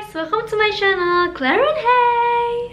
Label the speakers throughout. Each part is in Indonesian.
Speaker 1: guys, welcome to my channel Claren Hayes.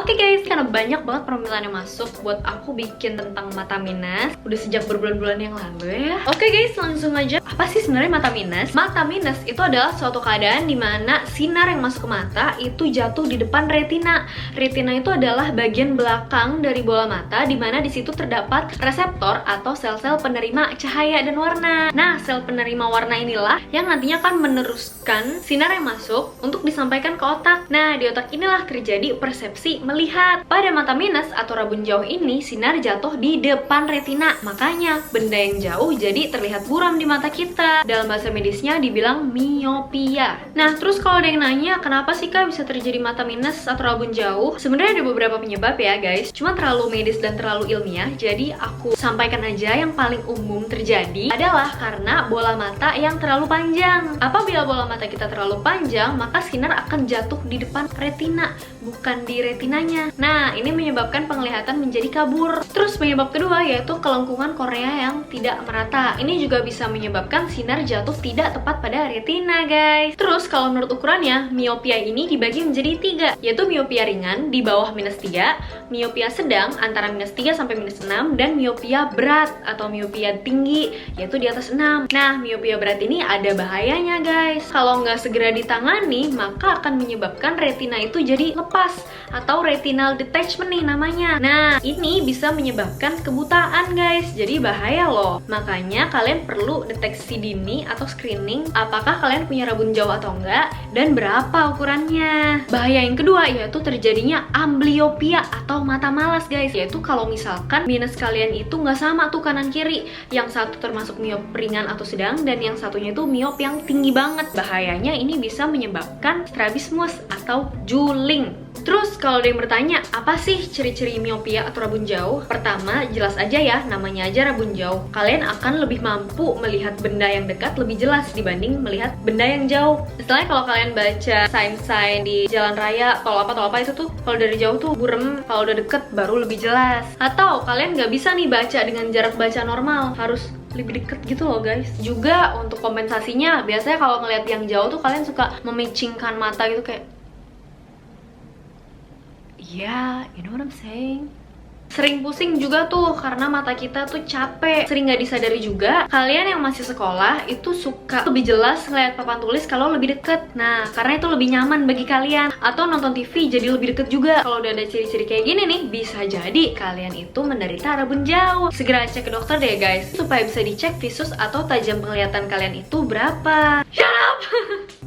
Speaker 1: Oke guys, karena banyak banget permintaan yang masuk buat aku bikin tentang mata minus. Udah sejak berbulan-bulan yang lalu ya. Oke guys, langsung aja. Apa sih sebenarnya mata minus? Mata minus itu adalah suatu keadaan dimana sinar yang masuk ke mata itu jatuh di depan retina. Retina itu adalah bagian belakang dari bola mata, dimana di situ terdapat reseptor atau sel-sel penerima cahaya dan warna. Nah, sel penerima warna inilah yang nantinya akan meneruskan sinar yang masuk untuk disampaikan ke otak. Nah, di otak inilah terjadi persepsi melihat. Pada mata minus atau rabun jauh ini, sinar jatuh di depan retina. Makanya, benda yang jauh jadi terlihat buram di mata kita. Dalam bahasa medisnya dibilang miopia. Nah, terus kalau ada yang nanya, kenapa sih Kak bisa terjadi mata minus atau rabun jauh? Sebenarnya ada beberapa penyebab ya guys. Cuma terlalu medis dan terlalu ilmiah, jadi aku sampaikan aja yang paling umum terjadi adalah karena bola mata yang terlalu panjang. Apabila bola mata kita terlalu panjang, maka sinar akan jatuh di depan retina, bukan di retinanya. Nah, ini menyebabkan penglihatan menjadi kabur. Terus penyebab kedua yaitu kelengkungan kornea yang tidak merata. Ini juga bisa menyebabkan sinar jatuh tidak tepat pada retina guys. Terus kalau menurut ukurannya, miopia ini dibagi menjadi 3, yaitu miopia ringan di bawah -3, miopia sedang antara -3 sampai -6, dan miopia berat atau miopia tinggi yaitu di atas 6. Nah, miopia berat ini ada bahayanya guys. Kalau nggak segera ditangani, maka akan menyebabkan retina itu jadi lepas atau retinal detachment nih namanya. Nah, ini bisa menyebabkan kebutaan guys. Jadi bahaya loh. Makanya kalian perlu deteksi dini atau screening apakah kalian punya rabun jauh atau enggak dan berapa ukurannya. Bahaya yang kedua yaitu terjadinya amblyopia atau mata malas guys. Yaitu kalau misalkan minus kalian itu nggak sama tuh kanan kiri. Yang satu termasuk miop ringan atau sedang dan yang satunya itu miop yang tinggi banget. Bahayanya ini bisa menyebabkan strabismus atau juling. Terus kalau ada yang bertanya, apa sih ciri-ciri miopia atau rabun jauh? Pertama, jelas aja ya, namanya aja rabun jauh. Kalian akan lebih mampu melihat benda yang dekat lebih jelas dibanding melihat benda yang jauh. Misalnya kalau kalian baca sign-sign di jalan raya, tol apa itu tuh, kalau dari jauh tuh burem, kalau udah deket baru lebih jelas. Atau kalian nggak bisa nih baca dengan jarak baca normal, harus lebih deket gitu loh guys. Juga untuk kompensasinya, biasanya kalau ngeliat yang jauh tuh kalian suka memicingkan mata gitu kayak yeah, you know what I'm saying? Sering pusing juga tuh karena mata kita tuh capek. Sering nggak disadari juga, kalian yang masih sekolah itu suka lebih jelas ngeliat papan tulis kalau lebih deket. Nah, karena itu lebih nyaman bagi kalian. Atau nonton TV jadi lebih deket juga. Kalau udah ada ciri-ciri kayak gini nih, bisa jadi kalian itu menderita rabun jauh. Segera cek ke dokter deh guys, supaya bisa dicek visus atau tajam penglihatan kalian itu berapa. Shut up!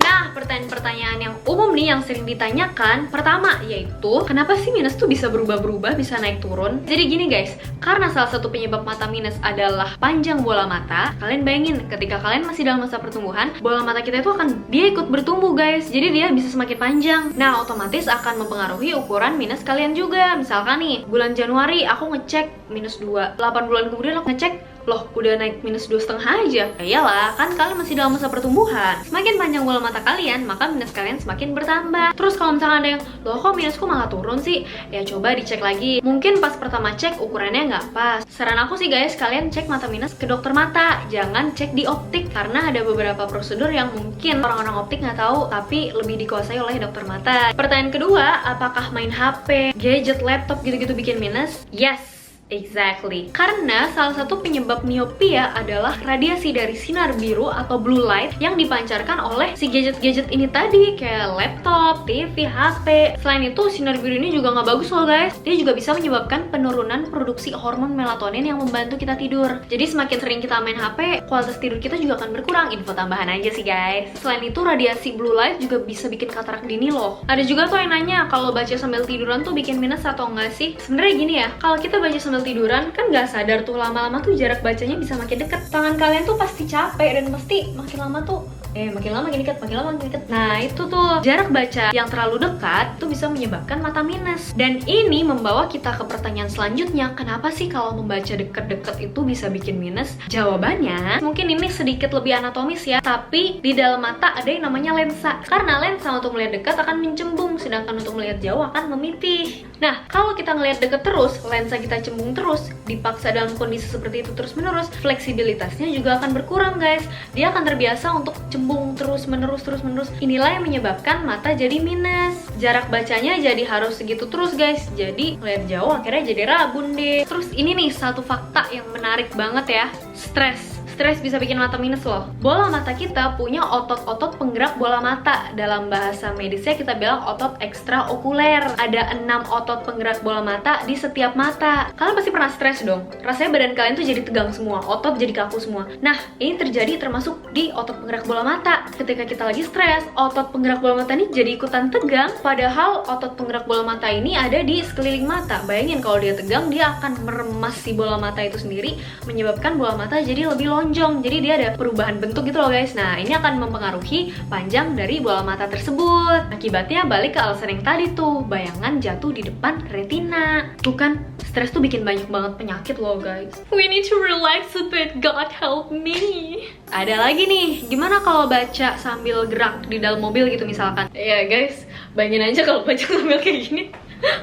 Speaker 1: Nah, pertanyaan-pertanyaan yang umum nih yang sering ditanyakan, pertama yaitu kenapa sih minus tuh bisa berubah-berubah, bisa naik turun? Jadi gini guys, karena salah satu penyebab mata minus adalah panjang bola mata. Kalian bayangin ketika kalian masih dalam masa pertumbuhan, bola mata kita itu dia ikut bertumbuh guys. Jadi dia bisa semakin panjang. Nah, otomatis akan mempengaruhi ukuran minus kalian juga. Misalkan nih, bulan Januari aku ngecek -2, 8 bulan kemudian aku ngecek loh udah naik -2,5 aja. Ya iyalah, kan kalian masih dalam masa pertumbuhan. Semakin panjang bola mata kalian, maka minus kalian semakin bertambah. Terus kalau misalnya ada yang, loh kok minusku malah turun sih? Ya coba dicek lagi. Mungkin pas pertama cek ukurannya nggak pas. Saran aku sih guys, kalian cek mata minus ke dokter mata. Jangan cek di optik, karena ada beberapa prosedur yang mungkin orang-orang optik nggak tahu, tapi lebih dikuasai oleh dokter mata. Pertanyaan kedua, apakah main HP, gadget, laptop gitu-gitu bikin minus? Yes. Exactly. Karena salah satu penyebab miopia adalah radiasi dari sinar biru atau blue light yang dipancarkan oleh si gadget-gadget ini tadi, kayak laptop, TV, HP. Selain itu, sinar biru ini juga nggak bagus loh guys. Dia juga bisa menyebabkan penurunan produksi hormon melatonin yang membantu kita tidur. Jadi semakin sering kita main HP, kualitas tidur kita juga akan berkurang. Info tambahan aja sih guys. Selain itu, radiasi blue light juga bisa bikin katarak dini loh. Ada juga tuh yang nanya, kalau baca sambil tiduran tuh bikin minus atau enggak sih? Sebenarnya gini ya, kalau kita baca sambil tiduran kan nggak sadar tuh lama-lama tuh jarak bacanya bisa makin deket. Tangan kalian tuh pasti capek dan pasti makin lama tuh makin lama makin dekat, makin lama makin dekat. Nah, itu tuh jarak baca yang terlalu dekat tuh bisa menyebabkan mata minus. Dan ini membawa kita ke pertanyaan selanjutnya, kenapa sih kalau membaca deket-deket itu bisa bikin minus? Jawabannya, mungkin ini sedikit lebih anatomis ya, tapi di dalam mata ada yang namanya lensa. Karena lensa untuk melihat dekat akan mencembung, sedangkan untuk melihat jauh akan memipih. Nah, kalau kita ngelihat deket terus, lensa kita cembung terus, dipaksa dalam kondisi seperti itu terus-menerus, fleksibilitasnya juga akan berkurang guys. Dia akan terbiasa untuk cembung berkecembung terus-menerus. Inilah yang menyebabkan mata jadi minus. Jarak bacanya jadi harus segitu terus guys. Jadi ngeliat jauh akhirnya jadi rabun deh. Terus ini nih satu fakta yang menarik banget ya. Stres bisa bikin mata minus loh. Bola mata kita punya otot-otot penggerak bola mata. Dalam bahasa medisnya kita bilang otot ekstraokuler. Ada 6 otot penggerak bola mata di setiap mata. Kalian pasti pernah stres dong. Rasanya badan kalian tuh jadi tegang semua, otot jadi kaku semua. Nah, ini terjadi termasuk di otot penggerak bola mata. Ketika kita lagi stres, otot penggerak bola mata ini jadi ikutan tegang. Padahal otot penggerak bola mata ini ada di sekeliling mata. Bayangin kalau dia tegang, dia akan meremas si bola mata itu sendiri, menyebabkan bola mata jadi lebih lonjong. Jadi dia ada perubahan bentuk gitu loh guys. Nah, ini akan mempengaruhi panjang dari bola mata tersebut. Akibatnya balik ke alasan yang tadi tuh, bayangan jatuh di depan retina. Tuh kan, stres tuh bikin banyak banget penyakit loh guys. We need to relax a bit, God help me. Ada lagi nih, gimana kalau baca sambil gerak di dalam mobil gitu misalkan? Ya guys, bayangin aja kalau baca sambil kayak gini.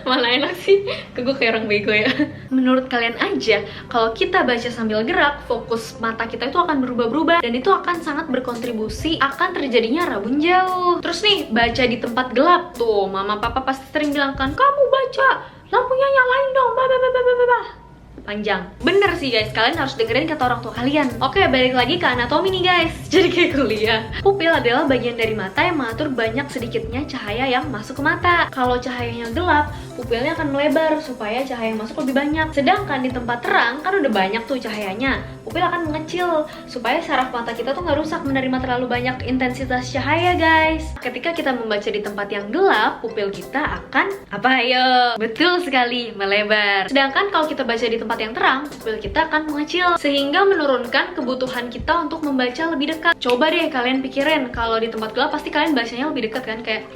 Speaker 1: Mana enak sih, ke gue kayak orang bego ya. Menurut kalian aja, kalau kita baca sambil gerak, fokus mata kita itu akan berubah-ubah, dan itu akan sangat berkontribusi akan terjadinya rabun jauh. Terus nih, baca di tempat gelap tuh, mama papa pasti sering bilang kan, kamu baca, lampunya nyalain dong, panjang. Bener sih guys, kalian harus dengerin kata orang tua kalian. Oke, balik lagi ke anatomi nih guys. Jadi kayak kuliah. Pupil adalah bagian dari mata yang mengatur banyak sedikitnya cahaya yang masuk ke mata. Kalau cahayanya gelap, pupilnya akan melebar supaya cahaya yang masuk lebih banyak. Sedangkan di tempat terang, kan udah banyak tuh cahayanya, pupil akan mengecil supaya saraf mata kita tuh nggak rusak menerima terlalu banyak intensitas cahaya guys. Ketika kita membaca di tempat yang gelap, pupil kita akan apa ayo? Betul sekali, melebar. Sedangkan kalau kita baca di tempat yang terang, pupil kita akan mengecil sehingga menurunkan kebutuhan kita untuk membaca lebih dekat. Coba deh kalian pikirin, kalau di tempat gelap pasti kalian bacanya lebih dekat kan, kayak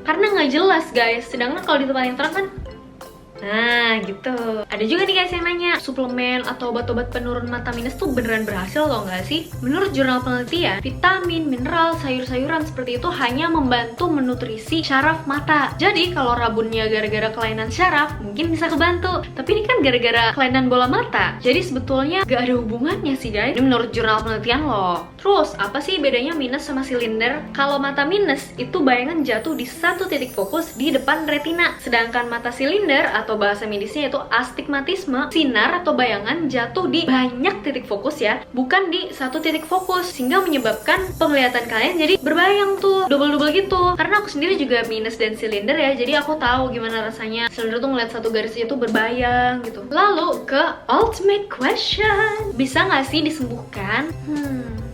Speaker 1: karena nggak jelas guys. Sedangkan kalau di tempat yang terang kan, nah gitu. Ada juga nih guys yang nanya, suplemen atau obat-obat penurun mata minus tuh beneran berhasil atau enggak sih? Menurut jurnal penelitian, vitamin, mineral, sayur-sayuran seperti itu hanya membantu menutrisi syaraf mata. Jadi kalau rabunnya gara-gara kelainan syaraf, mungkin bisa kebantu. Tapi ini kan gara-gara kelainan bola mata. Jadi sebetulnya gak ada hubungannya sih guys. Ini menurut jurnal penelitian loh. Terus, apa sih bedanya minus sama silinder? Kalau mata minus, itu bayangan jatuh di satu titik fokus di depan retina. Sedangkan mata silinder atau bahasa medisnya itu astigmatisme, sinar atau bayangan jatuh di banyak titik fokus ya, bukan di satu titik fokus, sehingga menyebabkan penglihatan kalian jadi berbayang tuh, double-double gitu. Karena aku sendiri juga minus dan silinder ya, jadi aku tahu gimana rasanya silinder tuh ngeliat satu garis itu berbayang gitu. Lalu ke ultimate question, bisa nggak sih disembuhkan?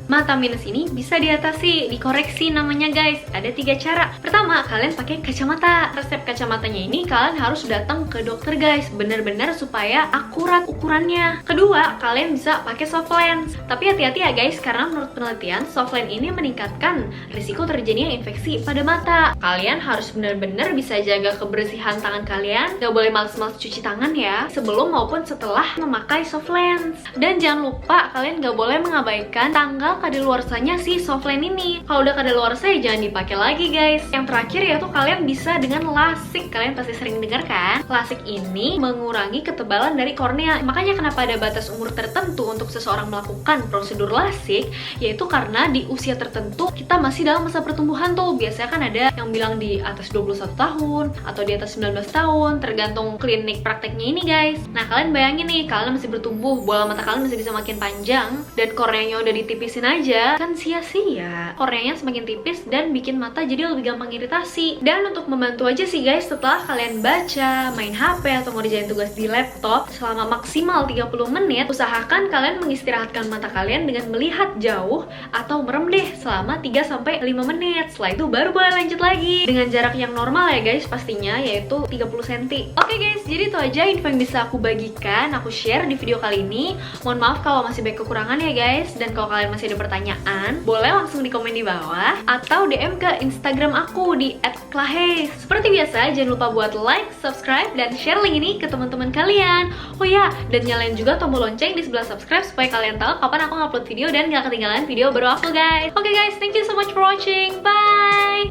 Speaker 1: Mata minus ini bisa diatasi, dikoreksi namanya guys. Ada 3 cara. Pertama, kalian pakai kacamata. Resep kacamatanya ini kalian harus datang ke dokter guys, bener-bener supaya akurat ukurannya. Kedua, kalian bisa pakai soft lens. Tapi hati-hati ya guys, karena menurut penelitian soft lens ini meningkatkan risiko terjadinya infeksi pada mata. Kalian harus bener-bener bisa jaga kebersihan tangan kalian. Gak boleh males-males cuci tangan ya, sebelum maupun setelah memakai soft lens. Dan jangan lupa kalian gak boleh mengabaikan tanggal kadaluarsanya si soft lens ini. Kalau udah kadaluarsa ya jangan dipakai lagi guys. Yang terakhir yaitu kalian bisa dengan LASIK. Kalian pasti sering dengar kan? LASIK ini mengurangi ketebalan dari kornea. Makanya kenapa ada batas umur tertentu untuk seseorang melakukan prosedur LASIK, yaitu karena di usia tertentu kita masih dalam masa pertumbuhan tuh. Biasanya kan ada yang bilang di atas 21 tahun atau di atas 19 tahun, tergantung klinik prakteknya ini guys. Nah, kalian bayangin nih, kalian masih bertumbuh, bola mata kalian masih bisa makin panjang, dan korneanya udah ditipisin aja, kan sia-sia. Korneanya semakin tipis dan bikin mata jadi lebih gampang iritasi. Dan untuk membantu aja sih guys, setelah kalian baca, main HP, atau mau ngerjain tugas di laptop selama maksimal 30 menit, usahakan kalian mengistirahatkan mata kalian dengan melihat jauh atau merem deh selama 3-5 menit. Setelah itu baru boleh lanjut lagi dengan jarak yang normal ya guys, pastinya yaitu 30 cm. Oke guys, jadi itu aja info yang bisa aku bagikan, aku share di video kali ini. Mohon maaf kalau masih banyak kekurangan ya guys, dan kalau kalian masih ada pertanyaan, boleh langsung di komen di bawah atau DM ke Instagram aku di @klahes. Seperti biasa, jangan lupa buat like, subscribe, dan share link ini ke teman-teman kalian. Oh ya, dan nyalain juga tombol lonceng di sebelah subscribe supaya kalian tahu kapan aku ngupload video dan gak ketinggalan video baru aku guys. Oke guys, thank you so much for watching. Bye!